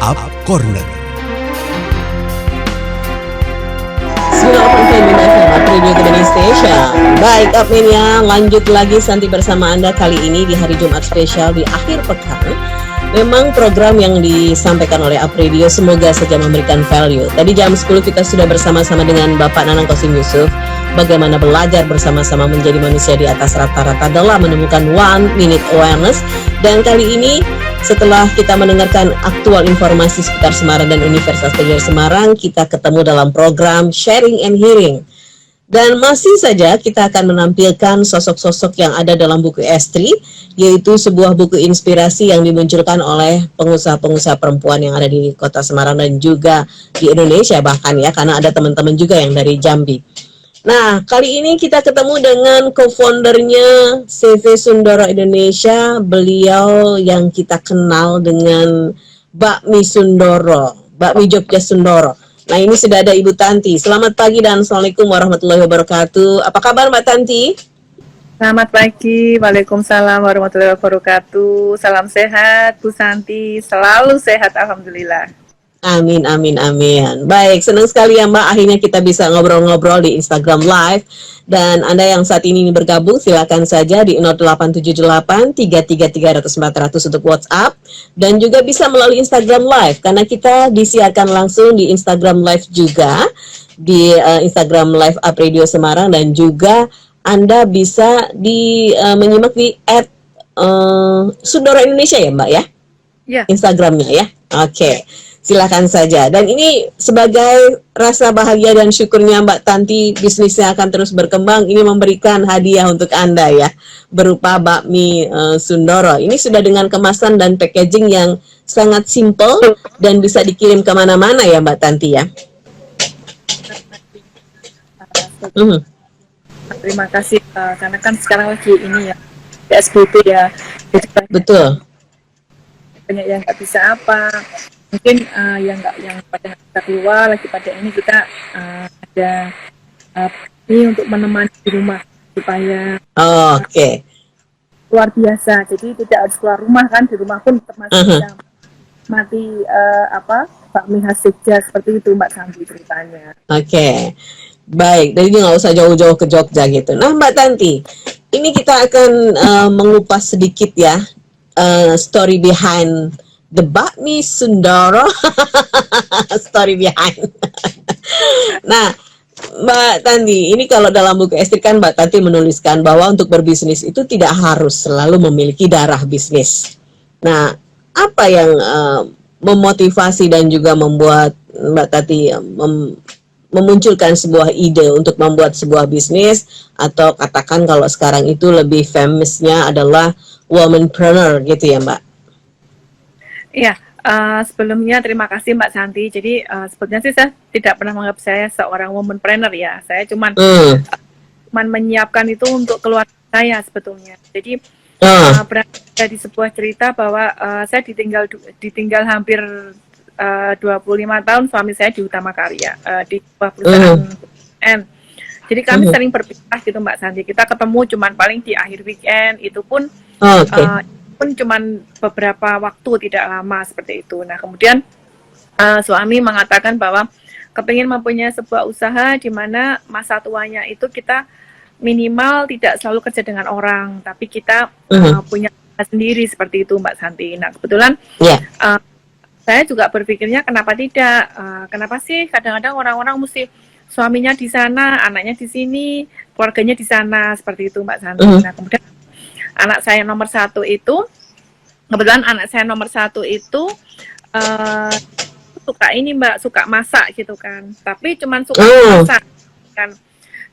Up Corner. Radio Indonesia. Baik, Upmania, lanjut lagi Santi bersama Anda kali ini di hari Jumat spesial di akhir pekan. Memang program yang disampaikan oleh Up Radio semoga saja memberikan value. Tadi jam 10 kita sudah bersama-sama dengan Bapak Nanang Qasim Yusuf. Bagaimana belajar bersama-sama menjadi manusia di atas rata-rata dalam menemukan 1 minute awareness. Dan kali ini setelah kita mendengarkan aktual informasi seputar Semarang dan Universitas Negeri Semarang, kita ketemu dalam program Sharing and Hearing. Dan masih saja kita akan menampilkan sosok-sosok yang ada dalam buku Estri, yaitu sebuah buku inspirasi yang dimunculkan oleh pengusaha-pengusaha perempuan yang ada di kota Semarang dan juga di Indonesia bahkan ya, karena ada teman-teman juga yang dari Jambi. Nah, kali ini kita ketemu dengan co-foundernya CV Sundoro Indonesia, beliau yang kita kenal dengan Bakmi Sundoro, Bakmi Jogja Sundoro. Nah, ini sudah ada Ibu Tanti. Selamat pagi dan Assalamualaikum warahmatullahi wabarakatuh. Apa kabar Mbak Tanti? Selamat pagi, Waalaikumsalam warahmatullahi wabarakatuh. Salam sehat, Bu Santi. Selalu sehat, Alhamdulillah. Amin, amin, amin. Baik, senang sekali ya Mbak. Akhirnya kita bisa ngobrol-ngobrol di Instagram Live. Dan Anda yang saat ini bergabung, silakan saja di 0878 333 400 untuk WhatsApp. Dan juga bisa melalui Instagram Live, karena kita disiarkan langsung di Instagram Live juga. Di Instagram Live Up Radio Semarang. Dan juga Anda bisa menyimak di @Sundoro Indonesia ya Mbak ya? Ya. Instagramnya ya. Oke. Silakan saja. Dan ini sebagai rasa bahagia dan syukurnya Mbak Tanti, bisnisnya akan terus berkembang. Ini memberikan hadiah untuk Anda ya, berupa bakmi Sundoro. Ini sudah dengan kemasan dan packaging yang sangat simple dan bisa dikirim kemana-mana ya Mbak Tanti ya. Terima kasih, karena kan sekarang lagi ini ya, PSBB ya. Betul. Banyak yang nggak bisa apa. Mungkin yang pada kita keluar lagi pada ini kita ada ini untuk menemani di rumah supaya Oke. luar biasa. Jadi tidak harus keluar rumah kan, di rumah pun tetap masih bisa mati bakmi khas Jogja seperti itu Mbak Santi ceritanya. Oke. Baik, jadi nggak usah jauh-jauh ke Jogja gitu. Nah Mbak Tanti, ini kita akan mengupas sedikit ya story behind the Bakmi Sundoro. Story behind. Nah, Mbak Tanti, ini kalau dalam buku Estri kan Mbak Tanti menuliskan bahwa untuk berbisnis itu tidak harus selalu memiliki darah bisnis. Nah, apa yang memotivasi dan juga membuat Mbak Tanti memunculkan sebuah ide untuk membuat sebuah bisnis, atau katakan kalau sekarang itu lebih famousnya adalah womanpreneur gitu ya Mbak? Iya, sebelumnya terima kasih Mbak Santi. Jadi sebetulnya sih saya tidak pernah menganggap saya seorang womanpreneur ya. Saya cuman menyiapkan itu untuk keluarga saya sebetulnya. Jadi berada di sebuah cerita bahwa saya ditinggal hampir 25 tahun suami saya di Utama Karya, di sebuah perusahaan N. Jadi kami sering berpisah gitu Mbak Santi. Kita ketemu cuman paling di akhir weekend, itu pun pun cuman beberapa waktu, tidak lama seperti itu. Nah kemudian suami mengatakan bahwa kepingin mempunyai sebuah usaha di mana masa tuanya itu kita minimal tidak selalu kerja dengan orang, tapi kita punya sendiri seperti itu Mbak Santi. Nah kebetulan saya juga berpikirnya kenapa tidak, kenapa sih kadang-kadang orang-orang mesti suaminya di sana, anaknya di sini, keluarganya di sana, seperti itu Mbak Santi. Nah kemudian anak saya nomor satu itu, kebetulan anak saya nomor satu itu suka ini Mbak, suka masak gitu kan, tapi cuman suka masak kan.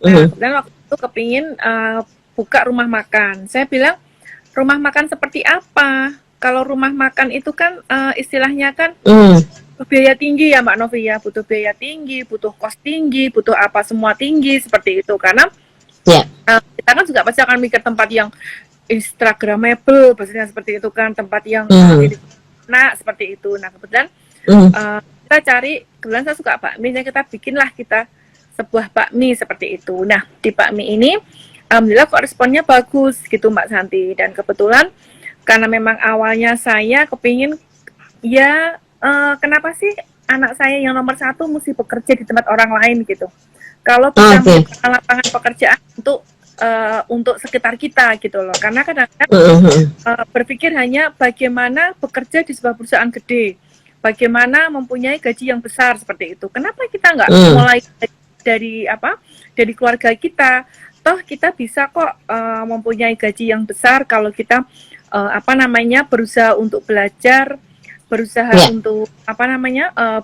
Nah kemudian waktu itu kepingin buka rumah makan. Saya bilang, rumah makan seperti apa? Kalau rumah makan itu kan istilahnya kan biaya tinggi ya Mbak Novi ya, butuh biaya tinggi, butuh kos tinggi, butuh apa semua tinggi seperti itu, karena kita kan juga pasti akan mikir tempat yang instagramable, maksudnya seperti itu kan, tempat yang seperti itu. Nah kebetulan kita cari, kebetulan saya suka bakmi, kita bikinlah kita sebuah bakmi seperti itu. Nah di bakmi ini alhamdulillah kok responnya bagus gitu Mbak Santi. Dan kebetulan karena memang awalnya saya kepingin ya kenapa sih anak saya yang nomor 1 mesti bekerja di tempat orang lain gitu? Kalau bisa membuka lapangan pekerjaan untuk sekitar kita gitu loh. Karena kadang-kadang berpikir hanya bagaimana bekerja di sebuah perusahaan gede, bagaimana mempunyai gaji yang besar seperti itu. Kenapa kita nggak mulai dari keluarga kita? Toh kita bisa kok mempunyai gaji yang besar kalau kita berusaha untuk belajar, berusaha untuk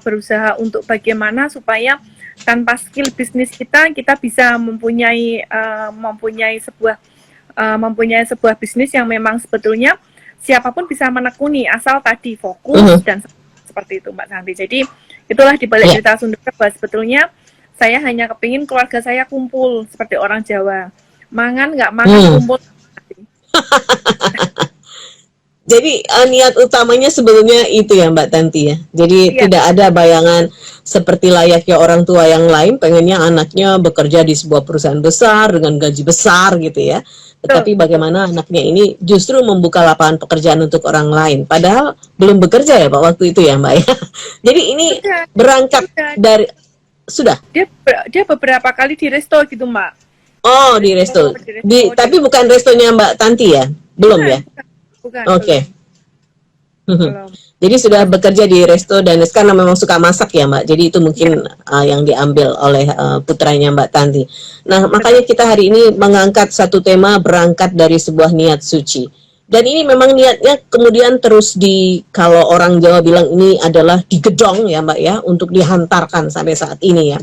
berusaha untuk bagaimana supaya tanpa skill bisnis kita bisa mempunyai sebuah bisnis yang memang sebetulnya siapapun bisa menekuni asal tadi fokus dan seperti itu Mbak Santi. Jadi itulah di balik cerita Sundoro bahwa sebetulnya saya hanya kepingin keluarga saya kumpul seperti orang Jawa. Mangan nggak makan kumpul. Jadi niat utamanya sebenarnya itu ya Mbak Tanti ya. Jadi tidak ada bayangan seperti layaknya orang tua yang lain pengennya anaknya bekerja di sebuah perusahaan besar dengan gaji besar gitu ya. Tetapi bagaimana anaknya ini justru membuka lapangan pekerjaan untuk orang lain. Padahal belum bekerja ya Pak waktu itu ya Mbak ya. Jadi ini berangkat dari sudah. Dia beberapa kali di resto gitu Mbak. Oh di resto. Tapi bukan restonya Mbak Tanti ya? Belum ya? Oke. Jadi sudah bekerja di resto dan karena memang suka masak ya Mbak. Jadi itu mungkin yang diambil oleh putranya Mbak Tanti. Nah makanya kita hari ini mengangkat satu tema berangkat dari sebuah niat suci. Dan ini memang niatnya kemudian terus kalau orang Jawa bilang ini adalah digedong ya Mbak ya, untuk dihantarkan sampai saat ini ya.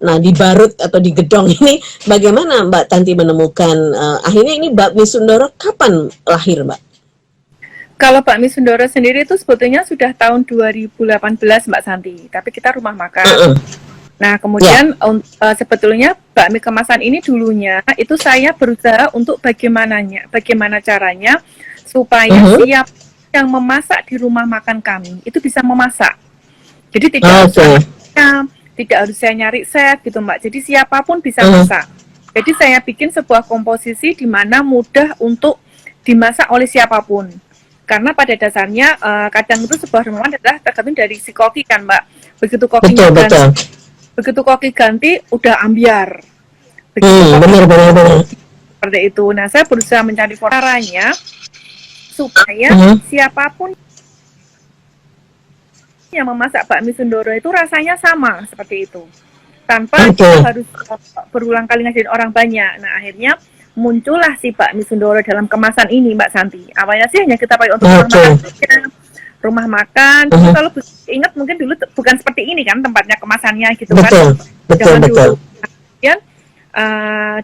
Nah dibarut atau digedong ini bagaimana Mbak Tanti menemukan akhirnya ini Bakmi Sundoro kapan lahir Mbak? Kalau Bakmi Sundoro sendiri itu sebetulnya sudah tahun 2018 Mbak Santi, tapi kita rumah makan. Nah kemudian sebetulnya bakmi kemasan ini dulunya itu saya berusaha untuk bagaimana caranya supaya siap yang memasak di rumah makan kami itu bisa memasak. Jadi tidak harus saya nyari chef gitu Mbak. Jadi siapapun bisa masak. Jadi saya bikin sebuah komposisi di mana mudah untuk dimasak oleh siapapun. Karena pada dasarnya kadang itu sebuah rumahan adalah tergantung dari si koki kan Mbak. Begitu koki ganti udah ambiar. Benar. Seperti itu. Nah saya berusaha mencari caranya supaya siapapun yang memasak bakmi Sundoro itu rasanya sama seperti itu. Tanpa kita harus berulang kali ngajarin orang banyak. Nah akhirnya muncullah si bakmi Sundoro dalam kemasan ini Mbak Santi. Awalnya sih hanya kita pakai untuk rumah makan. Kalau ingat mungkin dulu bukan seperti ini kan tempatnya kemasannya gitu kan. Betul. Kemudian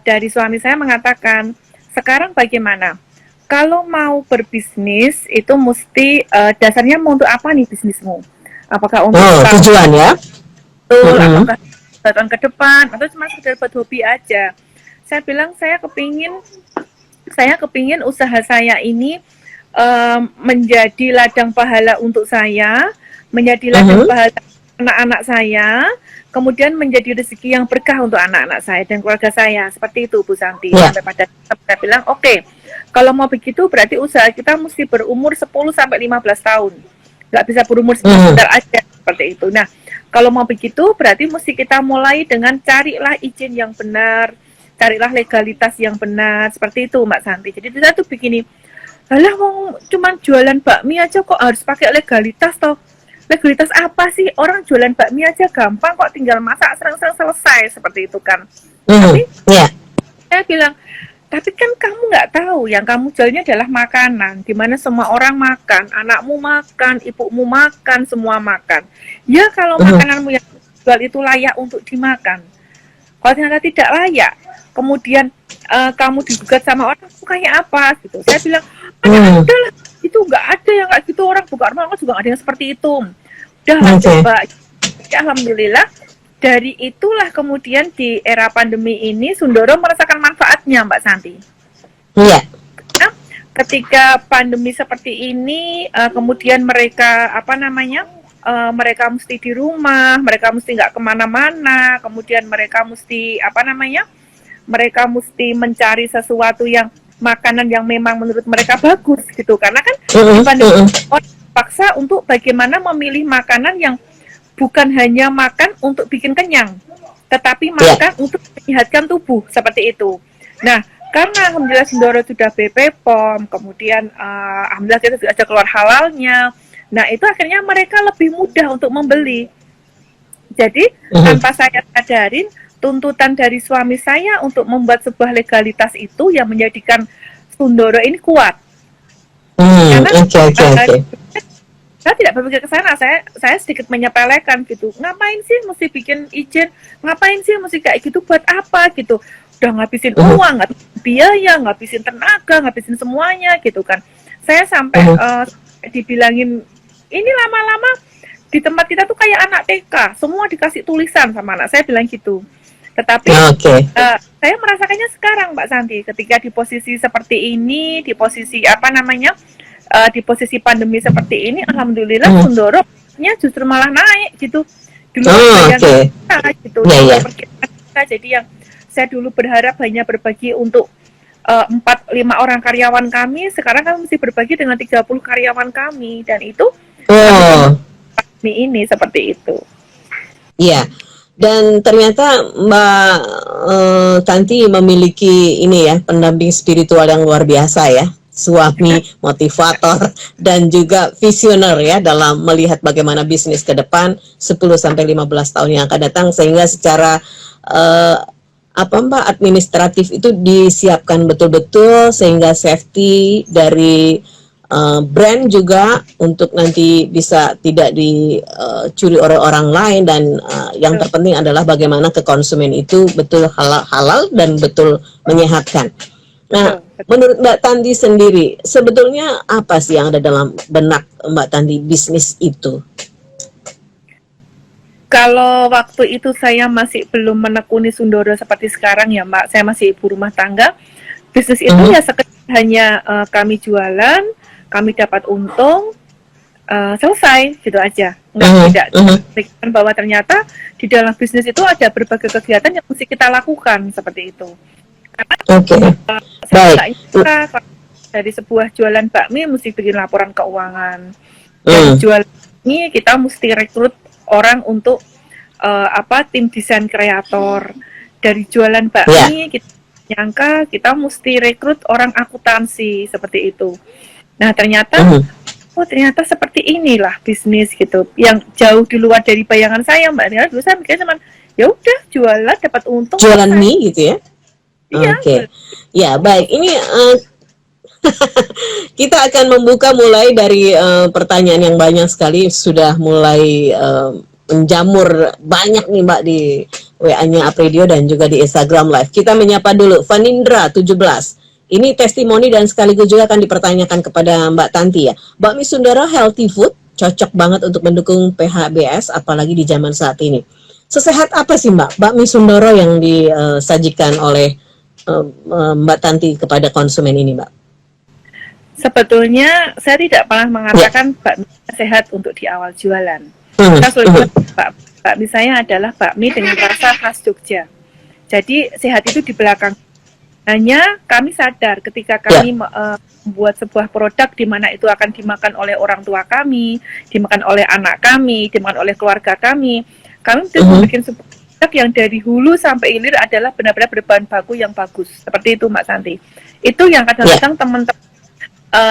dari suami saya mengatakan, sekarang bagaimana? Kalau mau berbisnis itu mesti dasarnya mau untuk apa nih bisnismu? Apakah untuk tujuan ya? Betul, apakah tahun ke depan atau cuma sekedar buat hobi aja? Saya bilang saya kepingin usaha saya ini menjadi ladang pahala untuk saya, menjadi ladang pahala anak-anak saya, kemudian menjadi rezeki yang berkah untuk anak-anak saya dan keluarga saya. Seperti itu Bu Santi. Sampai pada saya bilang, oke, kalau mau begitu berarti usaha kita mesti berumur 10 sampai 15 tahun. Nggak bisa berumur sebentar aja seperti itu. Nah, kalau mau begitu berarti mesti kita mulai dengan carilah izin yang benar, carilah legalitas yang benar, seperti itu Mbak Santi. Jadi saya tuh begini, alah mau cuman jualan bakmi aja kok harus pakai legalitas toh? Legalitas apa sih? Orang jualan bakmi aja gampang kok, tinggal masak serang-serang selesai seperti itu kan. Tapi saya bilang, tapi kan kamu nggak tahu yang kamu jualnya adalah makanan, di mana semua orang makan, anakmu makan, ibumu makan, semua makan. Ya kalau makananmu yang jual itu layak untuk dimakan. Kalau ternyata tidak layak, kemudian kamu digugat sama orang, kayak apa gitu. Saya bilang, ada lah, itu nggak ada yang kayak gitu, orang buka rumah juga nggak ada yang seperti itu. Udah coba. Ya, alhamdulillah. Dari itulah kemudian di era pandemi ini Sundoro merasakan manfaatnya Mbak Santi. Iya. Nah, ketika pandemi seperti ini, kemudian mereka mereka mesti di rumah, mereka mesti nggak kemana-mana, kemudian mereka mesti mereka mesti mencari sesuatu yang makanan yang memang menurut mereka bagus gitu, karena kan di pandemi paksa untuk bagaimana memilih makanan yang bukan hanya makan untuk bikin kenyang, tetapi makan untuk menyehatkan tubuh, seperti itu. Nah, karena alhamdulillah Sindoro sudah BPOM, kemudian alhamdulillah kita sudah ada keluar halalnya. Nah, itu akhirnya mereka lebih mudah untuk membeli. Jadi, tanpa saya sadarin, tuntutan dari suami saya untuk membuat sebuah legalitas itu yang menjadikan Sindoro ini kuat. Karena saya tidak berpikir ke sana, saya sedikit menyepelekan gitu. Ngapain sih mesti bikin izin? Ngapain sih mesti kayak gitu? Buat apa gitu? Udah ngabisin uang, ngabisin biaya, ngabisin tenaga, ngabisin semuanya gitu kan. Saya sampai dibilangin, ini lama-lama di tempat kita tuh kayak anak TK, semua dikasih tulisan sama anak, saya bilang gitu. Tetapi saya merasakannya sekarang Mbak Santi, ketika di posisi seperti ini, di posisi di posisi pandemi seperti ini, alhamdulillah Sindoro-nya justru malah naik gitu. Di luar kita gitu. Jadi yang saya dulu berharap hanya berbagi untuk 4-5 orang karyawan kami, sekarang kami mesti berbagi dengan 30 karyawan kami, dan itu ini seperti itu. Iya. Dan ternyata Mbak Tanti memiliki ini ya, pendamping spiritual yang luar biasa ya, suami motivator dan juga visioner ya dalam melihat bagaimana bisnis ke depan 10-15 tahun yang akan datang, sehingga secara administratif itu disiapkan betul-betul sehingga safety dari brand juga untuk nanti bisa tidak dicuri oleh orang lain, dan yang terpenting adalah bagaimana ke konsumen itu betul halal dan betul menyehatkan. Nah, menurut Mbak Tanti sendiri, sebetulnya apa sih yang ada dalam benak Mbak Tanti bisnis itu? Kalau waktu itu saya masih belum menekuni Sindoro seperti sekarang ya Mbak, saya masih ibu rumah tangga. Bisnis itu ya hanya kami jualan, kami dapat untung, selesai gitu aja. Tidak pikirkan bahwa ternyata di dalam bisnis itu ada berbagai kegiatan yang mesti kita lakukan seperti itu. Karena saya nggak dari sebuah jualan bakmi mesti bikin laporan keuangan. Dari jualan ini kita mesti rekrut orang untuk tim desain kreator. Dari jualan bakmi kita nyangka kita mesti rekrut orang akuntansi seperti itu. Nah, ternyata ternyata seperti inilah bisnis gitu, yang jauh di luar dari bayangan saya Mbak. Karena dulu saya mikirnya cuma ya udah jualan dapat untung, jualan mie gitu ya. Iya. Ya, baik. Ini kita akan membuka mulai dari pertanyaan yang banyak sekali, sudah mulai menjamur banyak nih Mbak di WA-nya Apredio dan juga di Instagram Live. Kita menyapa dulu Vanindra 17. Ini testimoni dan sekaligus juga akan dipertanyakan kepada Mbak Tanti ya. Bakmi Sindoro healthy food, cocok banget untuk mendukung PHBS apalagi di zaman saat ini. Sesehat apa sih Mbak bakmi Sindoro yang disajikan oleh Mbak Tanti kepada konsumen ini Mbak? Sebetulnya saya tidak pernah mengatakan bakmi sehat untuk di awal jualan. Kita selalu bakmi saya adalah bakmi dengan rasa khas Jogja. Jadi sehat itu di belakang. Hanya kami sadar ketika kami membuat sebuah produk di mana itu akan dimakan oleh orang tua kami, dimakan oleh anak kami, dimakan oleh keluarga kami membuat sebuah produk yang dari hulu sampai hilir adalah benar-benar berbahan baku yang bagus. Seperti itu Mbak Santi. Itu yang kadang-kadang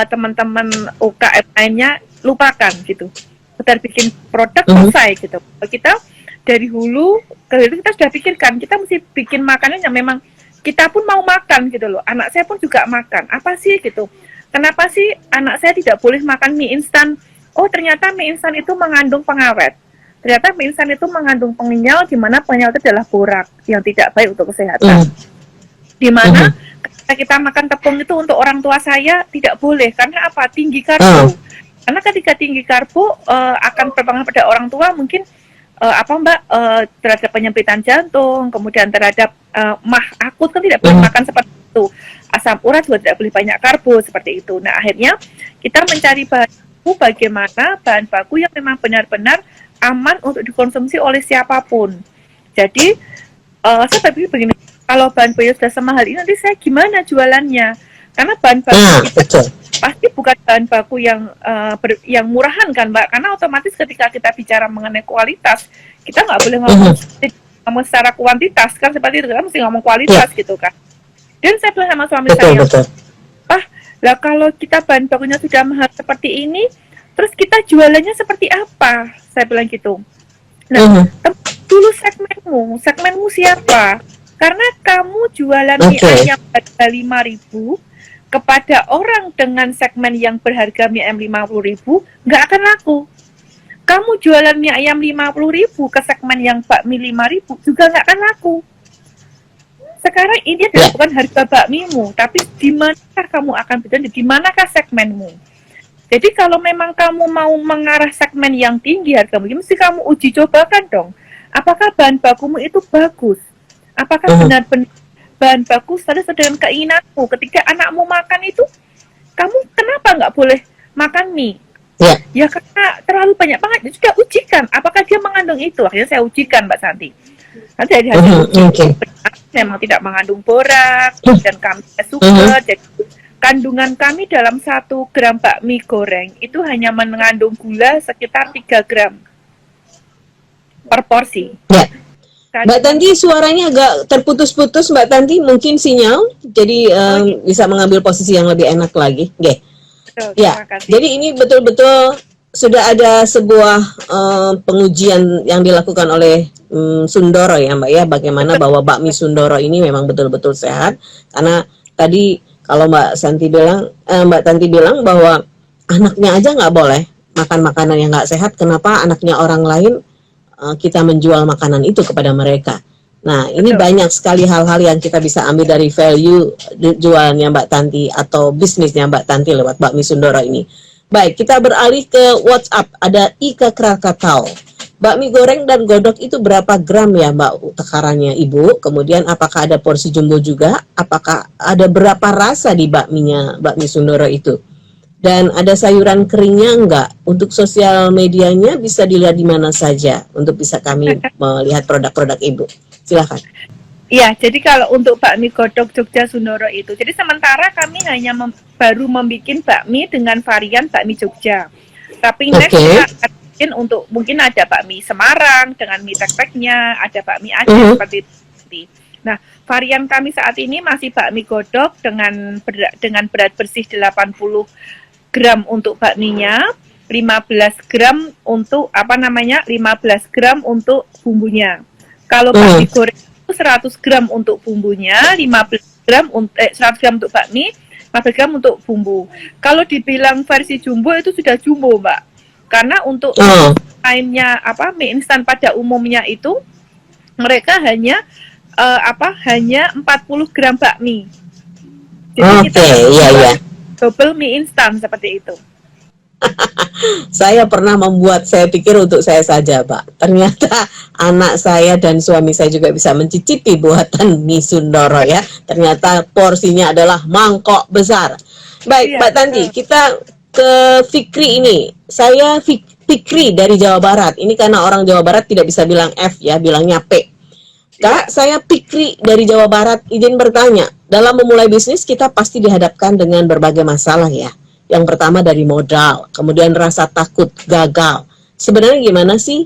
teman-teman UKM lainnya lupakan gitu. Setelah bikin produk selesai gitu. Kita dari hulu ke hilir kita sudah pikirkan, kita mesti bikin makanan yang memang kita pun mau makan gitu loh. Anak saya pun juga makan. Apa sih gitu? Kenapa sih anak saya tidak boleh makan mie instan? Oh, ternyata mie instan itu mengandung pengawet. Ternyata mie instan itu mengandung pengenyal, di mana pengenyal itu adalah borak yang tidak baik untuk kesehatan. Di mana ketika kita makan tepung itu untuk orang tua saya tidak boleh. Karena apa? Tinggi karbo. Karena ketika tinggi karbo akan berpengaruh pada orang tua, mungkin terhadap penyempitan jantung, kemudian terhadap mah akut kan tidak boleh makan seperti itu. Asam urat juga tidak boleh banyak karbo seperti itu. Nah, akhirnya kita mencari bahan baku, bagaimana bahan baku yang memang benar-benar aman untuk dikonsumsi oleh siapapun. Jadi saya berpikir begini, kalau bahan baku sudah semahal ini nanti saya gimana jualannya? Karena bahan baku kita pasti bukan bahan baku yang murahan kan Mbak, karena otomatis ketika kita bicara mengenai kualitas, kita nggak boleh ngomong secara kuantitas kan, seperti itu, kita mesti ngomong kualitas gitu kan. Dan saya bilang sama suami saya, Pak, lah kalau kita bahan bakunya sudah mahal seperti ini, terus kita jualannya seperti apa? Saya bilang gitu. Nah, dulu segmenmu siapa? Karena kamu jualan mie ayam harga 5.000 kepada orang dengan segmen yang berharga mie ayam 50.000, nggak akan laku. Kamu jualan mie ayam 50.000 ke segmen yang bakmi 5.000 juga nggak akan laku. Sekarang ini adalah bukan harga bakmimu, tapi di manakah kamu akan berada, di manakah segmenmu. Jadi kalau memang kamu mau mengarah segmen yang tinggi hargamu, mesti kamu uji cobakan dong. Apakah bahan bakumu itu bagus? Apakah benar-benar bahan baku sesuai dengan keinginanmu? Ketika anakmu makan itu, kamu kenapa nggak boleh makan mie? Ya karena terlalu banyak banget. Sudah ujikan, apakah dia mengandung itu? Akhirnya saya ujikan Mbak Santi. Nanti dari hasil uji memang tidak mengandung borak, dan kami suka. Jadi kandungan kami dalam 1 gram bakmi goreng itu hanya mengandung gula sekitar 3 gram per porsi. Mbak Tanti, suaranya agak terputus-putus Mbak Tanti, mungkin sinyal, jadi bisa mengambil posisi yang lebih enak lagi. Jadi ini betul-betul sudah ada sebuah pengujian yang dilakukan oleh Sundoro ya Mbak ya, bagaimana bahwa bakmi Sundoro ini memang betul-betul sehat, karena tadi kalau Mbak Tanti bilang bahwa anaknya aja nggak boleh makan makanan yang nggak sehat, kenapa anaknya orang lain kita menjual makanan itu kepada mereka. Nah, ini banyak sekali hal-hal yang kita bisa ambil dari value jualannya Mbak Tanti atau bisnisnya Mbak Tanti lewat bakmi Sundoro ini. Baik, kita beralih ke WhatsApp. Ada Ika Krakatau. Bakmi goreng dan godok itu berapa gram ya Mbak takarannya Ibu? Kemudian apakah ada porsi jumbo juga? Apakah ada berapa rasa di bakmi Sundoro itu? Dan ada sayuran keringnya enggak? Untuk sosial medianya bisa dilihat di mana saja untuk bisa kami melihat produk-produk Ibu. Silakan. Iya, jadi kalau untuk bakmi godok Jogja Sundoro itu, jadi sementara kami hanya baru membuat bakmi dengan varian bakmi Jogja. Tapi next kita akan bikin untuk mungkin ada bakmi Semarang dengan mie tek-teknya, ada bakmi Aceh seperti itu. Nah, varian kami saat ini masih bakmi godok dengan berat bersih 80 gram untuk bakminya, 15 gram untuk 15 gram untuk bumbunya. Kalau bakmi goreng itu 100 gram untuk bumbunya, 100 gram untuk bakmi, 15 gram untuk bumbu. Kalau dibilang versi jumbo itu sudah jumbo, Mbak. Karena untuk lainnya mie instan pada umumnya itu mereka hanya 40 gram bakmi. Jadi kita double mie instan seperti itu. Saya pernah membuat, saya pikir untuk saya saja Pak. Ternyata anak saya dan suami saya juga bisa mencicipi buatan mie Sundoro ya. Ternyata porsinya adalah mangkok besar. Baik Mbak Tanti, kita ke Fikri ini. Saya Fikri dari Jawa Barat. Ini karena orang Jawa Barat tidak bisa bilang F ya, bilangnya P. Kak, saya Fikri dari Jawa Barat, izin bertanya. Dalam memulai bisnis kita pasti dihadapkan dengan berbagai masalah ya. Yang pertama dari modal, kemudian rasa takut gagal. Sebenarnya gimana sih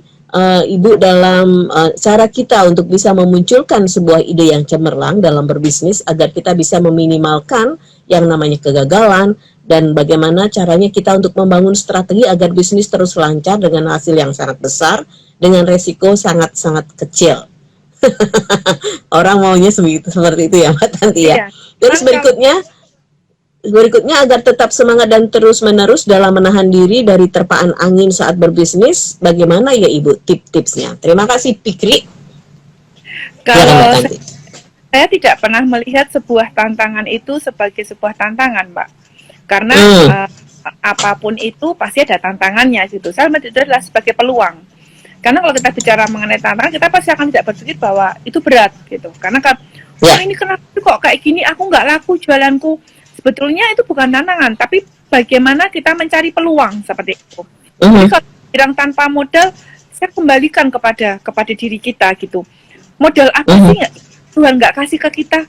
Ibu dalam cara kita untuk bisa memunculkan sebuah ide yang cemerlang dalam berbisnis agar kita bisa meminimalkan yang namanya kegagalan, dan bagaimana caranya kita untuk membangun strategi agar bisnis terus lancar dengan hasil yang sangat besar dengan resiko sangat-sangat kecil. Orang maunya seperti itu ya Mbak Tanti ya. Terus berikutnya agar tetap semangat dan terus-menerus dalam menahan diri dari terpaan angin saat berbisnis, bagaimana ya Ibu tips-tipsnya? Terima kasih Fikri. Kalau saya tidak pernah melihat sebuah tantangan itu sebagai sebuah tantangan, Mbak. Karena apapun itu pasti ada tantangannya gitu. Saya melihat itu adalah sebagai peluang. Karena kalau kita bicara mengenai tantangan, kita pasti akan tidak berpikir bahwa itu berat gitu. Karena kan, ini kenapa kok kayak gini, aku nggak laku jualanku. Sebetulnya itu bukan tantangan, tapi bagaimana kita mencari peluang seperti itu. Jadi kalau bilang tanpa modal, saya kembalikan kepada diri kita gitu. Modal apa sih Tuhan nggak kasih ke kita?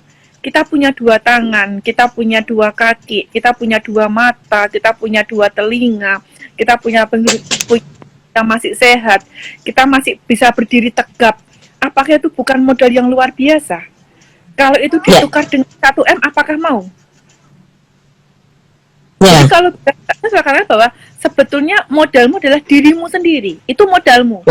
kita punya 2 tangan, kita punya 2 kaki, kita punya 2 mata, kita punya 2 telinga, kita kita masih sehat, kita masih bisa berdiri tegap. Apakah itu bukan modal yang luar biasa? Kalau itu ditukar dengan 1M, apakah mau? Jadi kalau sekarang bahwa sebetulnya modalmu adalah dirimu sendiri, itu modalmu.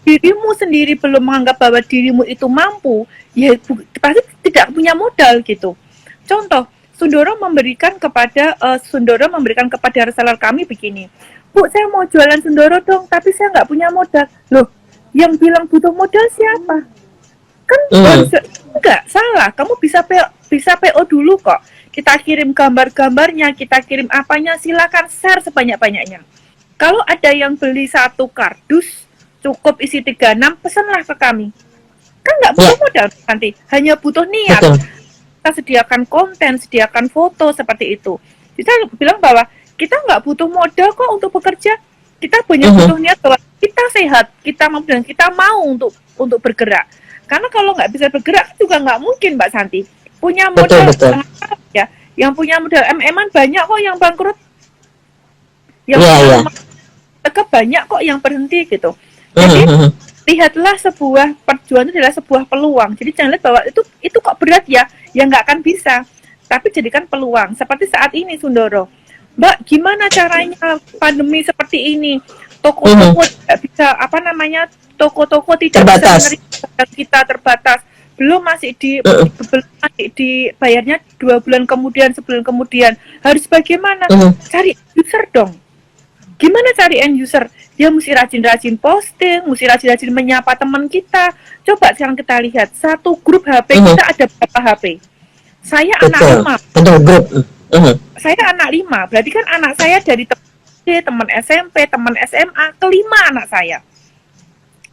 Dirimu sendiri belum menganggap bahwa dirimu itu mampu, ya pasti tidak punya modal gitu. Contoh, Sundoro memberikan kepada reseller kami begini, Bu, saya mau jualan Sundoro dong, tapi saya nggak punya modal. Loh, yang bilang butuh modal siapa? Kan enggak, salah. Kamu bisa PO dulu kok. Kita kirim gambar-gambarnya, kita kirim apanya, silakan share sebanyak-banyaknya. Kalau ada yang beli 1 kardus, cukup isi 36, pesanlah ke kami. Kan nggak butuh modal nanti, hanya butuh niat. Kita sediakan konten, sediakan foto seperti itu. Kita bilang bahwa kita nggak butuh modal kok untuk bekerja. Kita banyak butuh niat bahwa kita sehat, kita mau dan kita mau untuk bergerak. Karena kalau nggak bisa bergerak juga nggak mungkin, Mbak Santi. Punya modal ya, yang punya modal MM-an banyak kok yang bangkrut. Yang banyak kok yang berhenti gitu. Jadi lihatlah sebuah perjuangan itu adalah sebuah peluang. Jadi jangan lihat bahwa itu kok berat ya nggak akan bisa. Tapi jadikan peluang. Seperti saat ini Sundoro, Mbak, gimana caranya pandemi seperti ini? Toko-toko tidak bisa toko-toko tidak terbatas. Bisa menerima kita terbatas. Belum masih dibayarnya 2 bulan kemudian, sebulan kemudian. Harus bagaimana? Cari user dong. Gimana cari end user? Dia mesti rajin-rajin posting, mesti rajin-rajin menyapa teman kita. Coba sekarang kita lihat, satu grup HP kita ada berapa HP? Saya anak 5. Saya anak 5, berarti kan anak saya dari teman SMP, teman SMA, kelima anak saya.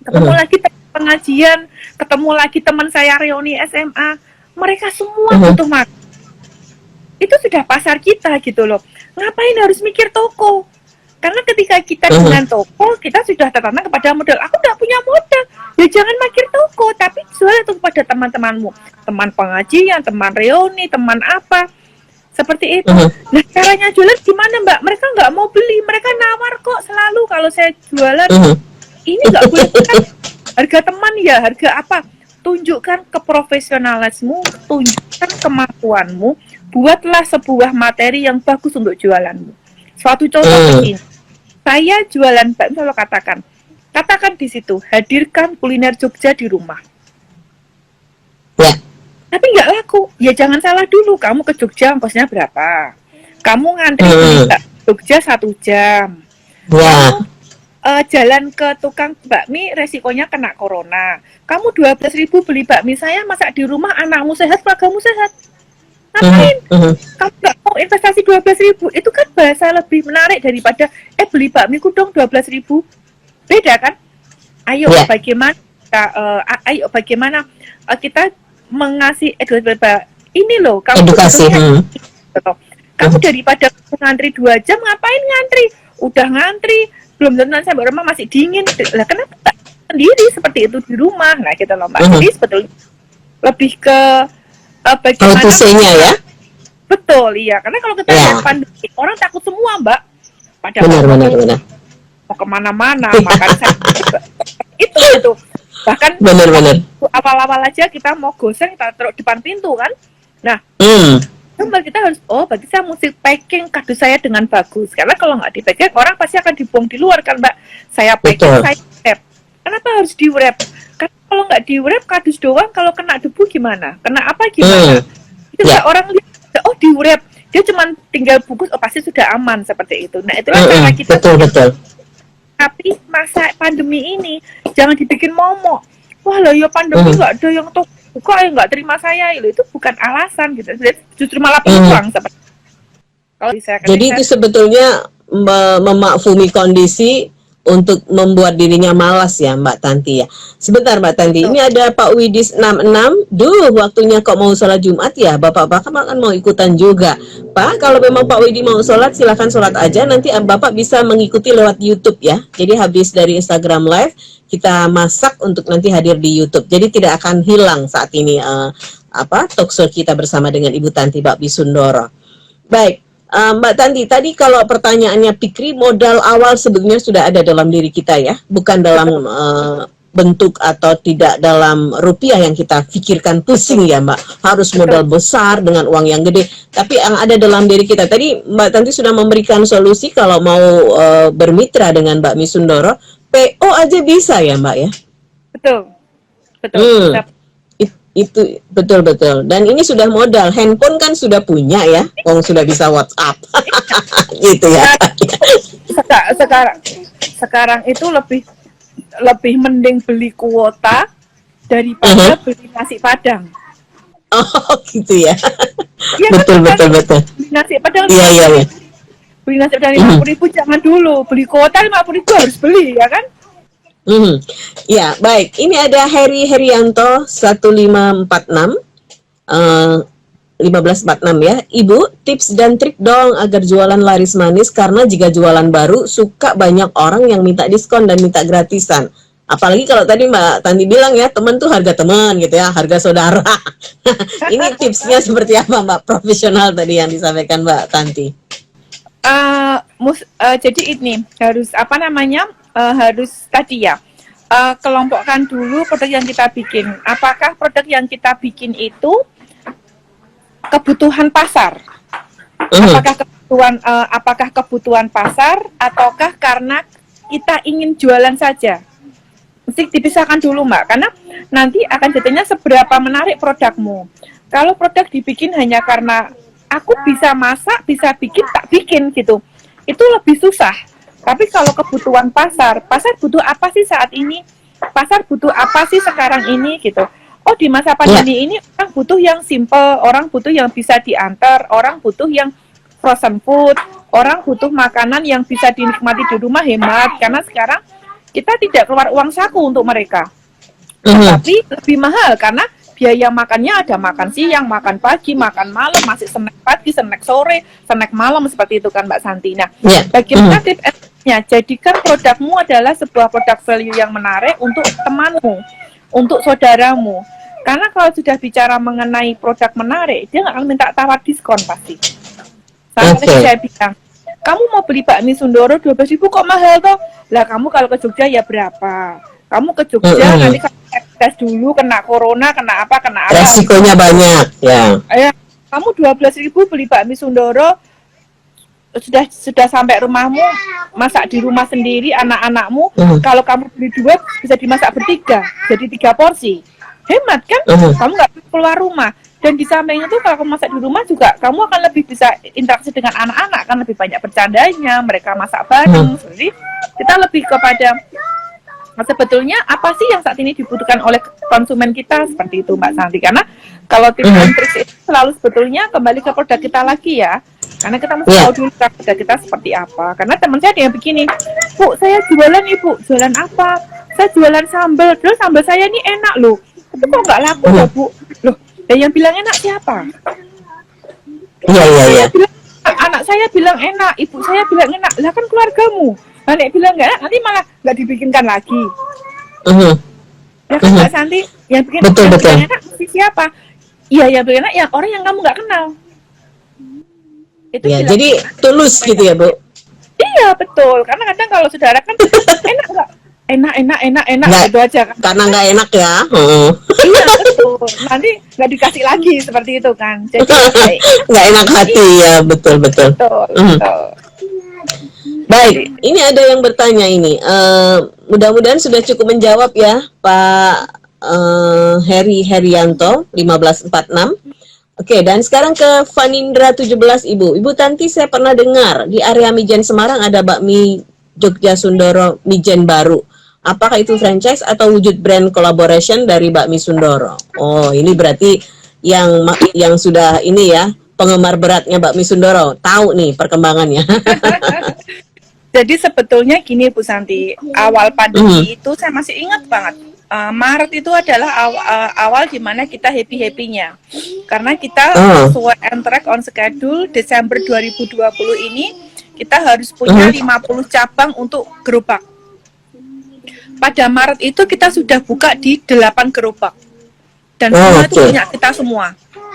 Ketemu lagi pengajian, ketemu lagi teman saya reuni SMA. Mereka semua butuh makan. Itu sudah pasar kita gitu loh. Ngapain harus mikir toko? Karena ketika kita dengan toko, kita sudah tertanam kepada modal. Aku nggak punya modal, ya jangan mikir toko, tapi jual itu kepada teman-temanmu, teman pengajian, teman reuni, teman apa, seperti itu. Nah, caranya jualan gimana, Mbak? Mereka nggak mau beli, mereka nawar kok selalu kalau saya jualan. Ini nggak boleh kan? Harga teman ya, harga apa? Tunjukkan keprofesionalismu, tunjukkan kemampuanmu, buatlah sebuah materi yang bagus untuk jualanmu. Suatu contoh begini, saya jualan bakmi selalu katakan di situ, hadirkan kuliner Jogja di rumah. Tapi nggak laku, ya jangan salah dulu, kamu ke Jogja ongkosnya berapa? Kamu ngantri di Jogja 1 jam. Kamu jalan ke tukang bakmi, resikonya kena corona. Kamu 12.000 beli bakmi saya, masak di rumah, anakmu sehat, keluargamu sehat. Ngapain? Kamu nggak mau investasi 12.000? Itu kan bahasa lebih menarik daripada beli bakmiku dong 12.000. Beda kan? Ayo bagaimana kita mengasih ini loh, kamu edukasi. Kamu daripada ngantri 2 jam, ngapain ngantri? Udah ngantri, belum tentu sampai rumah masih dingin. Lah kenapa tak sendiri seperti itu di rumah? Nah kita lomba. Jadi sebetulnya lebih ke bagaimana ya? Betul, iya. Karena kalau kita lihat pandemi, orang takut semua, Mbak. Benar. Mau kemana-mana, makan itu. Bahkan awal-awal aja kita mau goseng, kita taruh depan pintu kan. Nah, kita harus, berarti saya mesti packing kardus saya dengan bagus. Karena kalau nggak di-packing, orang pasti akan dibuang di luar kan, Mbak. Saya packing, saya wrap. Kenapa harus di-wrap? Karena kalau nggak di-wrap kardus doang, kalau kena debu gimana? Kena apa gimana? Itu orang lihat, di-wrap. Dia cuma tinggal bungkus, pasti sudah aman seperti itu. Nah, itulah cara kita. Betul. Tapi masa pandemi ini jangan dibikin momok. Wah lah ya pandemi nggak ada yang buka yang nggak terima saya, itu bukan alasan gitu. Justru malah peluang seperti. Kalau jadi itu sebetulnya memaklumi kondisi untuk membuat dirinya malas ya Mbak Tanti ya. Sebentar Mbak Tanti, ini ada Pak Widis 66. Waktunya kok mau sholat Jumat ya. Bapak-bapak kan mau ikutan juga. Pak, kalau memang Pak Widis mau sholat, silahkan sholat aja. Nanti Bapak bisa mengikuti lewat YouTube ya. Jadi habis dari Instagram Live, kita masak untuk nanti hadir di YouTube. Jadi tidak akan hilang saat ini talkshow kita bersama dengan Ibu Tanti Bakmi Sundoro. Baik, Mbak Tanti, tadi kalau pertanyaannya Pikri, modal awal sebenarnya sudah ada dalam diri kita ya, bukan dalam bentuk atau tidak dalam rupiah yang kita pikirkan pusing ya Mbak, harus modal besar dengan uang yang gede, tapi yang ada dalam diri kita. Tadi Mbak Tanti sudah memberikan solusi kalau mau bermitra dengan Bakmi Sundoro, PO aja bisa ya Mbak ya? Betul, betul. Itu betul-betul. Dan ini sudah modal, handphone kan sudah punya ya, sudah bisa WhatsApp, gitu ya. Sekarang itu lebih mending beli kuota daripada beli nasi padang. Oh gitu ya. Ya betul. Beli nasi padang. Iya. Beli nasi padang 50.000 jangan dulu, beli kuota 50.000 harus beli ya kan? Ya baik. Ini ada Heri Herianto 1546. 1546 ya. Ibu, tips dan trik dong agar jualan laris manis, karena jika jualan baru suka banyak orang yang minta diskon dan minta gratisan. Apalagi kalau tadi Mbak Tanti bilang ya, teman tuh harga teman gitu ya, harga saudara. Ini tipsnya seperti apa Mbak, profesional tadi yang disampaikan Mbak Tanti? Jadi ini harus harus tadi ya, kelompokkan dulu produk yang kita bikin. Apakah produk yang kita bikin itu kebutuhan pasar? Apakah kebutuhan pasar ataukah karena kita ingin jualan saja? Mesti dipisahkan dulu Mbak, karena nanti akan jadinya seberapa menarik produkmu. Kalau produk dibikin hanya karena aku bisa masak, bisa bikin, tak bikin gitu, itu lebih susah. Tapi kalau kebutuhan pasar butuh apa sih saat ini? Pasar butuh apa sih sekarang ini gitu? Oh, di masa pandemi ini orang butuh yang simple, orang butuh yang bisa diantar, orang butuh yang frozen food, orang butuh makanan yang bisa dinikmati di rumah hemat, karena sekarang kita tidak keluar uang saku untuk mereka. Tapi lebih mahal karena biaya makannya ada makan siang, makan pagi, makan malam, masih snack pagi, snack sore, snack malam, seperti itu kan Mbak Santi. Nah, bagaimana tipsnya? Jadikan produkmu adalah sebuah produk value yang menarik untuk temanmu, untuk saudaramu. Karena kalau sudah bicara mengenai produk menarik, dia nggak akan minta tawar diskon pasti. Saya bilang, kamu mau beli bakmi Sundoro 12.000 kok mahal toh? Lah kamu kalau ke Jogja ya berapa? Kamu ke Jogja nanti tes dulu, kena corona, kena apa? Resikonya banyak ya. Kamu 12.000 beli bakmi Sundoro, sudah sampai rumahmu, masak di rumah sendiri, anak-anakmu. Kalau kamu beli 2 bisa dimasak bertiga, jadi 3 porsi. Hemat kan? Kamu nggak perlu keluar rumah. Dan di samping itu kalau kamu masak di rumah juga, kamu akan lebih bisa interaksi dengan anak-anak, kan lebih banyak bercandanya, mereka masak bareng. Jadi kita lebih kepada sebetulnya apa sih yang saat ini dibutuhkan oleh konsumen kita, seperti itu Mbak Santi. Karena kalau tips and tricks itu selalu sebetulnya kembali ke produk kita lagi ya. Karena kita mesti tahu dulu produk kita seperti apa. Karena teman saya ada yang begini, Bu, saya jualan Ibu, jualan apa? Saya jualan sambal, terus sambal saya ini enak loh. Itu kok nggak laku ya Bu? Loh, yang bilang enak siapa? Iya. Anak saya bilang enak, ibu saya bilang enak. Lah kan keluargamu. Nek bilang enggak enak, nanti malah nggak dibikinkan lagi. Ya kan Mbak Santi, yang bikin enak siapa? Iya, yang bikin enak yang orang yang kamu nggak kenal. Itu ya, jadi tulus gitu ya Bu? Iya betul, karena kadang kalau saudara kan enak nggak? Enak gitu aja kan. Karena nggak enak ya. Iya betul, nanti nggak dikasih lagi seperti itu kan. Jadi nggak enak hati ya, betul. Betul. Baik, ini ada yang bertanya ini. Mudah-mudahan sudah cukup menjawab ya Pak Heri Herianto 1546. Oke, dan sekarang ke Vanindra 17 Ibu. Ibu Tanti, saya pernah dengar di area Mijen Semarang ada bakmi Jogja Sundoro Mijen baru. Apakah itu franchise atau wujud brand collaboration dari Bakmi Sundoro? Oh, ini berarti yang sudah ini ya, penggemar beratnya Bakmi Sundoro. Tahu nih perkembangannya. Jadi sebetulnya gini Bu Santi, awal pandemi itu saya masih ingat banget. Maret itu adalah awal dimana kita happy-happynya. Karena kita sesuai on track, on schedule, Desember 2020 ini kita harus punya 50 cabang untuk gerobak. Pada Maret itu kita sudah buka di 8 gerobak. Dan semua itu punya kita semua.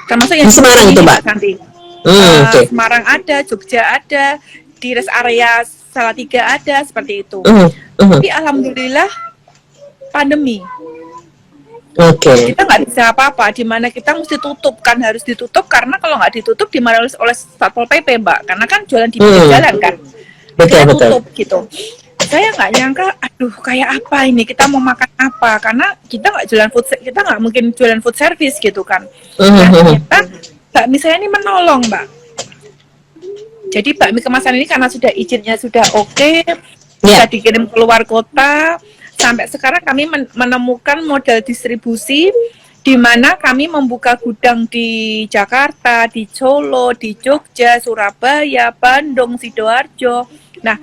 Termasuk yang di Semarang itu, Mbak. Santi. Semarang ada, Jogja ada, di rest area Salatiga ada, seperti itu. Tapi alhamdulillah pandemi. Kita nggak bisa apa-apa, di mana kita mesti tutup, kan harus ditutup, karena kalau nggak ditutup dimarahin oleh Satpol PP, Mbak, karena kan jualan di pinggir jalan kan. Kita tutup gitu. Saya nggak nyangka, aduh kayak apa ini, kita mau makan apa, karena kita nggak jualan food, kita nggak mungkin jualan food service gitu kan. Nah, ternyata bakmi saya ini menolong, Mbak. Jadi bakmi kemasan ini karena sudah izinnya sudah oke, bisa dikirim keluar kota. Sampai sekarang kami menemukan model distribusi di mana kami membuka gudang di Jakarta, di Solo, di Jogja, Surabaya, Bandung, Sidoarjo. Nah,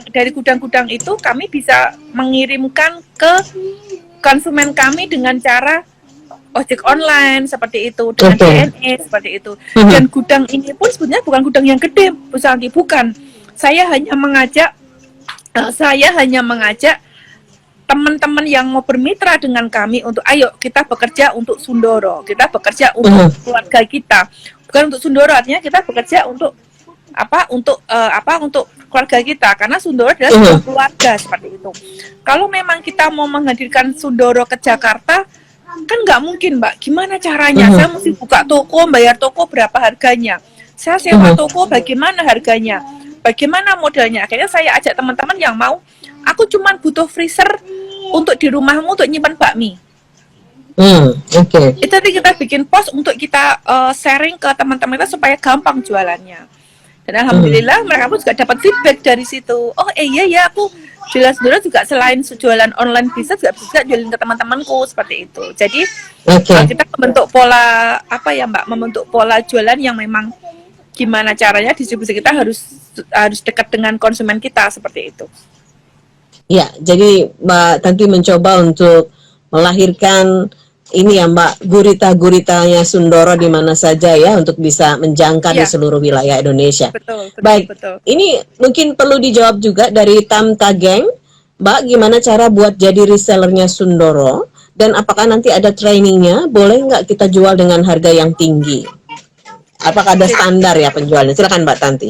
dari gudang-gudang itu kami bisa mengirimkan ke konsumen kami dengan cara ojek online seperti itu, dengan DNA seperti itu. Dan gudang ini pun sebenarnya bukan gudang yang gede, Bu Santi, bukan. Saya hanya mengajak teman-teman yang mau bermitra dengan kami untuk ayo kita bekerja untuk Sundoro, kita bekerja untuk keluarga kita, bukan untuk Sundoro, artinya kita bekerja untuk untuk keluarga kita, karena Sundoro adalah sebuah keluarga seperti itu. Kalau memang kita mau menghadirkan Sundoro ke Jakarta, kan nggak mungkin, Mbak. Gimana caranya? Saya mesti buka toko, bayar toko berapa harganya? Saya sewa toko, bagaimana harganya? Bagaimana modelnya? Akhirnya saya ajak teman-teman yang mau, aku cuma butuh freezer untuk di rumahmu untuk nyimpan bakmi. Itu tadi kita bikin post untuk kita sharing ke teman-teman kita supaya gampang jualannya. Dan alhamdulillah mereka pun juga dapat feedback dari situ. Oh iya ya, aku jualan juga selain jualan online bisa juga jualin ke teman-temanku seperti itu. Jadi kita membentuk pola membentuk pola jualan yang memang gimana caranya distribusi kita harus dekat dengan konsumen kita seperti itu. Ya, jadi Mbak Tanti mencoba untuk melahirkan ini ya Mbak, gurita-guritanya Sundoro di mana saja ya untuk bisa menjangkau di seluruh wilayah Indonesia. Betul, baik, ini mungkin perlu dijawab juga dari Tamta Geng, Mbak, gimana cara buat jadi resellernya Sundoro dan apakah nanti ada trainingnya? Boleh nggak kita jual dengan harga yang tinggi? Apakah ada standar ya penjualnya? Silakan Mbak Tanti.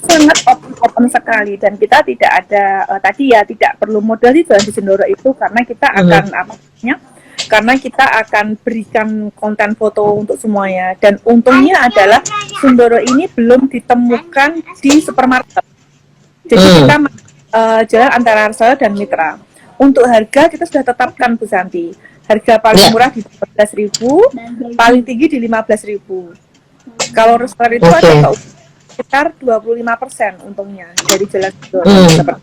Sangat open sekali, dan kita tidak ada tidak perlu modal di jualan di Sundoro itu, karena kita akan karena kita akan berikan konten foto untuk semuanya. Dan untungnya adalah Sundoro ini belum ditemukan di supermarket, jadi kita jalan antara reseller dan mitra. Untuk harga kita sudah tetapkan, Bu Santi, harga paling murah di 12.000, paling tinggi di 15.000. Kalau reseller itu ada sekitar 25% untungnya dari jalan Sundoro.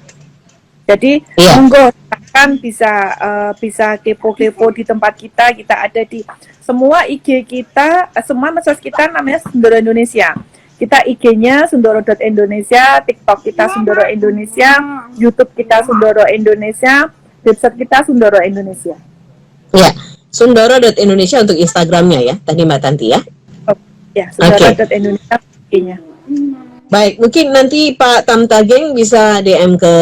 Jadi monggo kan bisa kepo-kepo di tempat kita ada di semua IG kita, semua medsos kita namanya Sundoro Indonesia. Kita IG-nya sundoro.indonesia, TikTok kita Sundoro Indonesia, YouTube kita Sundoro Indonesia, website kita Sundoro Indonesia. Ya, sundoro.indonesia untuk Instagramnya ya, tadi Mbak Tanti ya. Ya, sundoro.indonesia IG-nya. Baik, mungkin nanti Pak Tamtageng bisa DM ke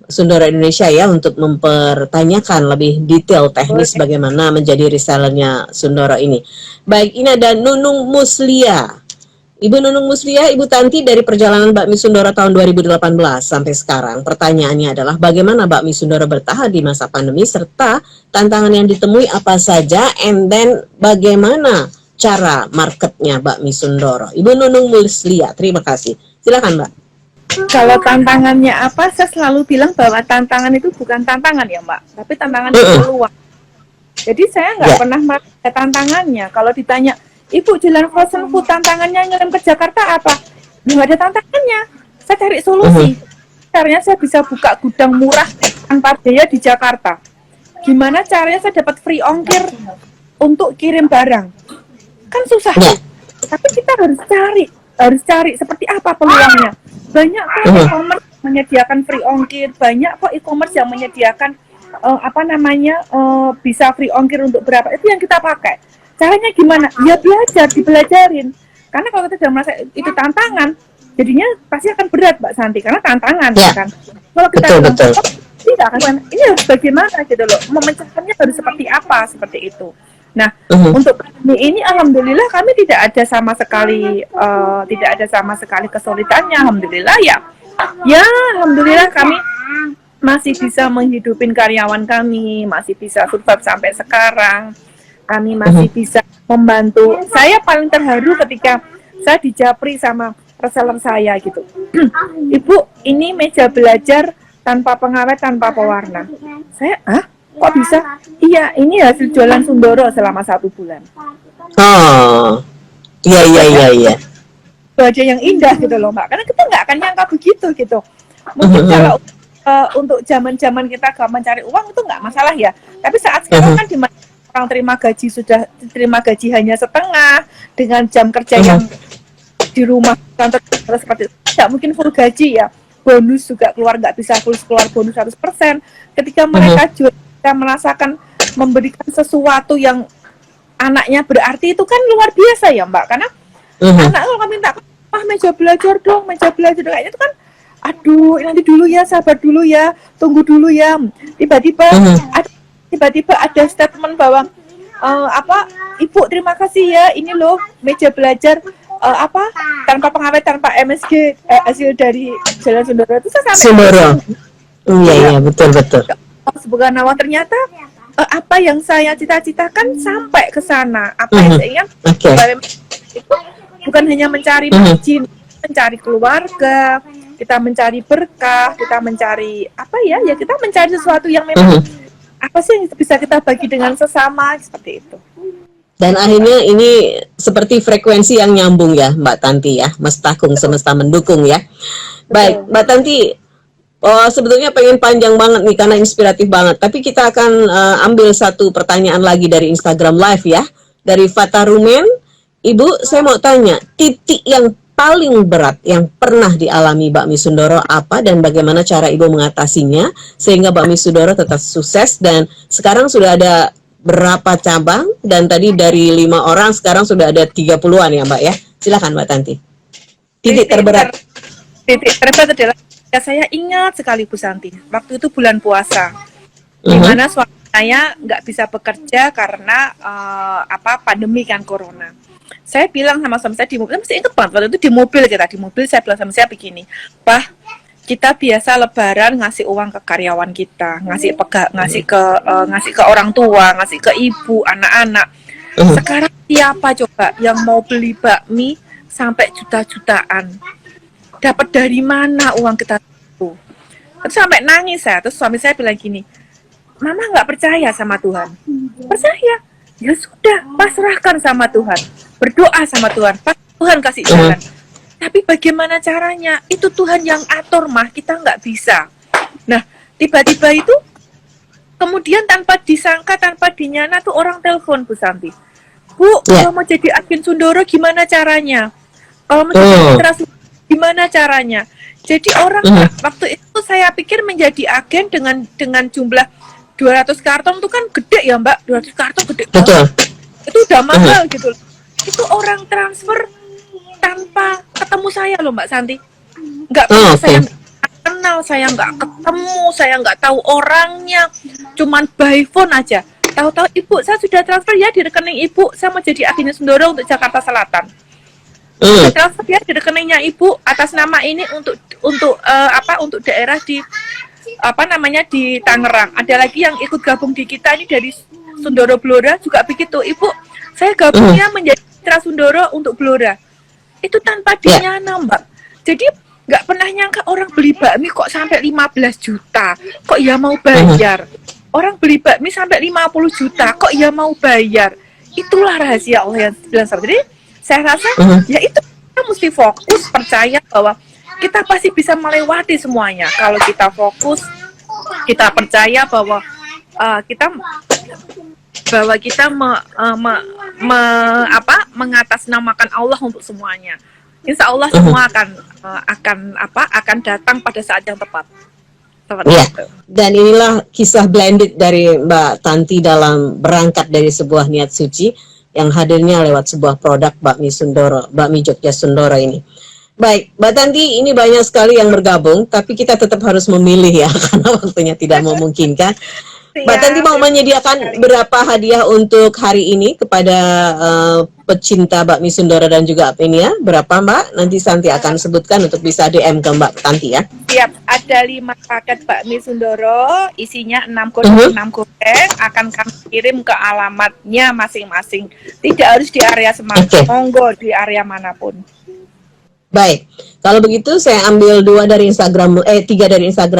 Sundoro Indonesia ya untuk mempertanyakan lebih detail teknis bagaimana menjadi resellernya Sundoro ini. Baik, ini ada Nunung Muslia. Ibu Nunung Muslia, Ibu Tanti, dari perjalanan Bakmi Sundoro tahun 2018 sampai sekarang, pertanyaannya adalah bagaimana Bakmi Sundoro bertahan di masa pandemi serta tantangan yang ditemui apa saja, and then bagaimana cara marketnya Bakmi Sundoro. Ibu Nunung Muslia, terima kasih. Silakan Mbak. Kalau tantangannya apa, saya selalu bilang bahwa tantangan itu bukan tantangan ya Mbak, tapi tantangan itu peluang. Jadi saya nggak pernah ada tantangannya. Kalau ditanya, Ibu jualan frozen food, tantangannya ngirim ke Jakarta apa? Nggak ada tantangannya. Saya cari solusi. Caranya saya bisa buka gudang murah tanpa biaya di Jakarta. Gimana caranya saya dapat free ongkir untuk kirim barang? Kan susah. Tapi kita harus cari seperti apa peluangnya. Banyak kok e-commerce menyediakan free ongkir, banyak kok e-commerce yang menyediakan bisa free ongkir untuk berapa, itu yang kita pakai. Caranya gimana? Ya belajar, dibelajarin. Karena kalau kita sudah merasa itu tantangan, jadinya pasti akan berat Mbak Santi, karena tantangan kan. Kalau kita tidak akan ini harus bagaimana gitu loh, memecahkannya harus seperti apa, seperti itu. Nah, untuk pandemi ini alhamdulillah kami tidak ada sama sekali kesulitannya, alhamdulillah ya. Ya, alhamdulillah kami masih bisa menghidupin karyawan kami, masih bisa survive sampai sekarang. Kami masih bisa membantu. Saya paling terharu ketika saya dijapri sama reseller saya gitu. Ibu, ini meja belajar tanpa pengawet, tanpa pewarna. Saya, kok bisa? Iya, ini hasil jualan Sundoro selama 1 bulan. Oh, iya. Itu aja yang indah gitu loh, Mbak. Karena kita nggak akan nyangka begitu gitu. Mungkin kalau untuk zaman-zaman kita gak mencari uang itu nggak masalah ya. Tapi saat sekarang kan dimana orang terima gaji hanya setengah dengan jam kerja yang di rumah kantor seperti itu, tidak mungkin full gaji ya. Bonus juga nggak bisa keluar bonus 100%. Ketika mereka juga merasakan memberikan sesuatu yang anaknya berarti, itu kan luar biasa ya Mbak. Karena anak kalau minta meja belajar dong, kayaknya itu kan aduh nanti dulu ya, sabar dulu ya, tunggu dulu ya. Tiba-tiba ada statement bahwa Ibu terima kasih ya, ini loh meja belajar tanpa pengawet, tanpa MSG, hasil dari Jalan Sundoro itu saya sampai Sundoro. Iya betul. Subhanallah, ternyata apa yang saya cita-citakan sampai ke sana. Apa yang saya ingat itu bukan hanya mencari margin, mencari keluarga, kita mencari berkah, kita mencari kita mencari sesuatu yang memang apa sih yang bisa kita bagi dengan sesama, seperti itu. Dan akhirnya ini seperti frekuensi yang nyambung ya Mbak Tanti ya, Mestakung semesta mendukung ya. Baik Mbak Tanti, sebetulnya pengen panjang banget nih karena inspiratif banget, tapi kita akan ambil satu pertanyaan lagi dari Instagram Live ya, dari Fata Rumen. Ibu, saya mau tanya, titik yang paling berat yang pernah dialami Bakmi Sundoro apa dan bagaimana cara Ibu mengatasinya sehingga Bakmi Sundoro tetap sukses, dan sekarang sudah ada berapa cabang, dan tadi dari 5 orang sekarang sudah ada 30-an ya Mbak ya. Silakan Mbak Tanti. Titik terberat adalah saya ingat sekali Bu Santi, waktu itu bulan puasa, di mana suami saya nggak bisa bekerja karena pandemi kan, corona. Saya bilang sama suami saya di mobil, saya masih ingat banget waktu itu di mobil saya bilang sama saya begini, Pak, kita biasa lebaran ngasih uang ke karyawan kita, ngasih ke orang tua, ngasih ke ibu, anak-anak. Sekarang siapa coba yang mau beli bakmi sampai juta-jutaan? Dapat dari mana uang kita itu? Terus sampai nangis saya. Terus suami saya bilang gini, Mama nggak percaya sama Tuhan. Percaya? Ya sudah, pasrahkan sama Tuhan, berdoa sama Tuhan, Tuhan kasih jalan. Tapi bagaimana caranya? Itu Tuhan yang atur mah, kita nggak bisa. Nah, tiba-tiba itu kemudian tanpa disangka, tanpa dinyana tuh orang telepon Bu Santi. Bu, kalau mau jadi agen Sundoro gimana caranya? Kalau mau jadi mitra Sundoro gimana caranya? Jadi orang waktu itu saya pikir menjadi agen dengan jumlah 200 karton itu kan gede ya Mbak, 200 karton gede banget. Itu udah mahal gitu. Itu orang transfer tanpa ketemu saya loh Mbak Santi. Nggak pernah saya kenal, saya nggak ketemu, saya nggak tahu orangnya, cuman by phone aja. Tahu-tahu Ibu, saya sudah transfer ya di rekening Ibu, saya mau jadi agen Sundoro untuk Jakarta Selatan. Saya transfer ya di rekeningnya Ibu atas nama ini untuk daerah di di Tangerang. Ada lagi yang ikut gabung di kita ini dari Sundoro Blora juga begitu. Ibu, saya gabungnya menjadi mitra Sundoro untuk Blora. Itu tanpa dinyana Mbak. Jadi nggak pernah nyangka orang beli bakmi kok sampai 15 juta. Kok ya mau bayar? Orang beli bakmi sampai 50 juta. Kok ya mau bayar? Itulah rahasia Allah yang bilang seperti ini. Saya rasa ya itu kita mesti fokus, percaya bahwa kita pasti bisa melewati semuanya. Kalau kita fokus, kita percaya bahwa kita mengatasnamakan Allah untuk semuanya. Insya Allah semua akan datang pada saat yang tepat. Itu. Dan inilah kisah blended dari Mbak Tanti dalam berangkat dari sebuah niat suci yang hadirnya lewat sebuah produk Bakmi Sundoro, Bakmi Jogja Sundoro ini. Baik, Mbak Tanti, ini banyak sekali yang bergabung, tapi kita tetap harus memilih ya, karena waktunya tidak memungkinkan. Mbak Tanti mau menyediakan berapa hadiah untuk hari ini kepada pecinta bakmi Sundoro dan juga Apenia? Berapa Mbak? Nanti Santi akan sebutkan untuk bisa DM ke Mbak Tanti ya. Siap, ada 5 paket bakmi Sundoro, isinya 6 kodok 6 goreng, akan kami kirim ke alamatnya masing-masing. Tidak harus di area Semarang, monggo di area manapun. Baik, kalau begitu saya ambil 3 dari Instagram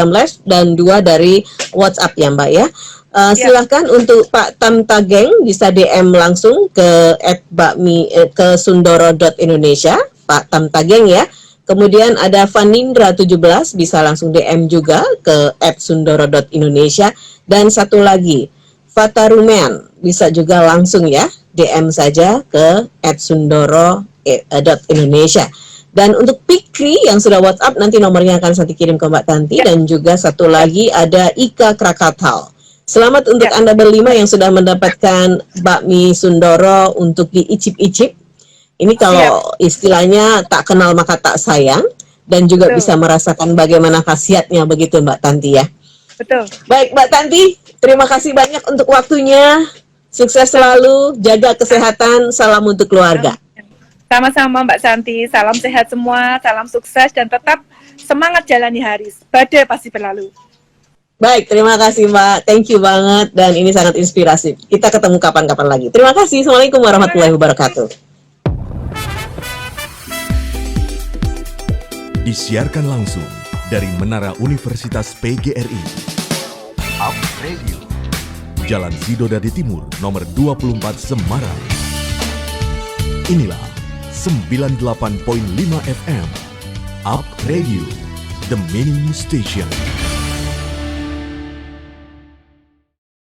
Live dan 2 dari WhatsApp ya Mbak ya. Silahkan untuk Pak Tam Tageng bisa DM langsung ke ke sundoro.indonesia, Pak Tam Tageng ya. Kemudian ada Vanindra 17 bisa langsung DM juga ke @sundoro.indonesia, dan satu lagi Fatarumen bisa juga langsung ya DM saja ke @sundoro.indonesia. Dan untuk Pikri yang sudah WhatsApp, nanti nomornya akan Santi kirim ke Mbak Tanti. Dan juga satu lagi ada Ika Krakatau. Selamat untuk Anda berlima yang sudah mendapatkan bakmi Sundoro untuk diicip-icip. Ini kalau istilahnya tak kenal maka tak sayang. Dan juga bisa merasakan bagaimana khasiatnya begitu Mbak Tanti ya. Betul. Baik Mbak Tanti, terima kasih banyak untuk waktunya. Sukses selalu, jaga kesehatan, salam untuk keluarga. Sama-sama Mbak Santi, salam sehat semua, salam sukses, dan tetap semangat jalani hari. Badai pasti berlalu. Baik, terima kasih Mbak, thank you banget, dan ini sangat inspiratif. Kita ketemu kapan-kapan lagi. Terima kasih, Assalamualaikum warahmatullahi wabarakatuh. Disiarkan langsung dari Menara Universitas PGRI. Up Radio. Jalan Sidodadi Timur, nomor 24 Semarang. Inilah 98.5 FM Up Radio, The Meaning Station.